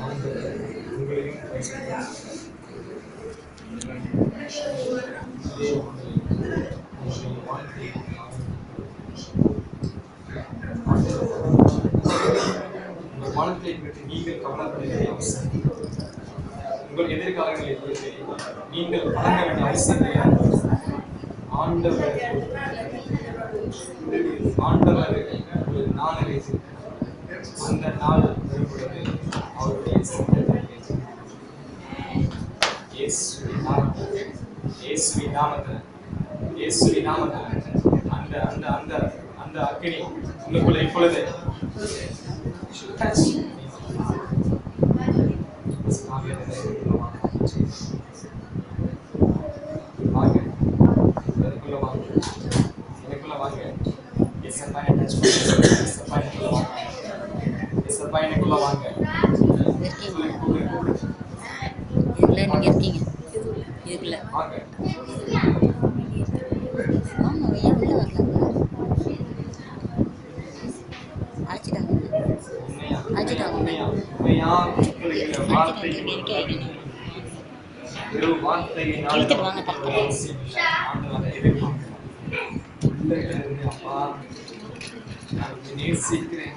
ஆண்டவர் உங்களையும் உங்கள் வாழ்க்கையை பற்றி நீங்கள் கவலைப்பட வேண்டிய அவசியம், உங்கள் எதிர்காலங்களை பற்றி நீங்கள் வழங்க வேண்டிய அவசியம் கிடையாது. ஆண்டவர் ஒரு நாள் அறிவித்து அந்த நாள் வரும்பொழுது அவருடைய சிந்தனை இயேசுவின் நாமத்தில் அந்த அந்த அந்த அந்த அக்கினி உங்களுக்குள்ள இப்பொழுது வாங்க, எனக்குள்ள வாங்க, எனக்குள்ள வாங்க. எஸ்எப்பா டச் பண்ணுங்க, எஸ்எப்பா எனக்குள்ள வாங்க, எஸ்எப்பா எனக்குள்ள வாங்க. இதுல நீங்க இருக்கீங்க, இதுக்குள்ள வாங்க. ஆமா, ஏன் உள்ள வரலாங்க? அழைச்சிட்டாங்க, அழைச்சிட்டாங்க, இழுத்துட்டு வாங்க தரத்துல. நேசிக்கிறேன்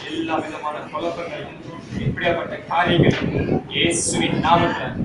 எல்லா விதமான குழப்பங்கள், இப்படியாப்பட்ட காரியங்கள் இயேசுவின் நாமத்தில்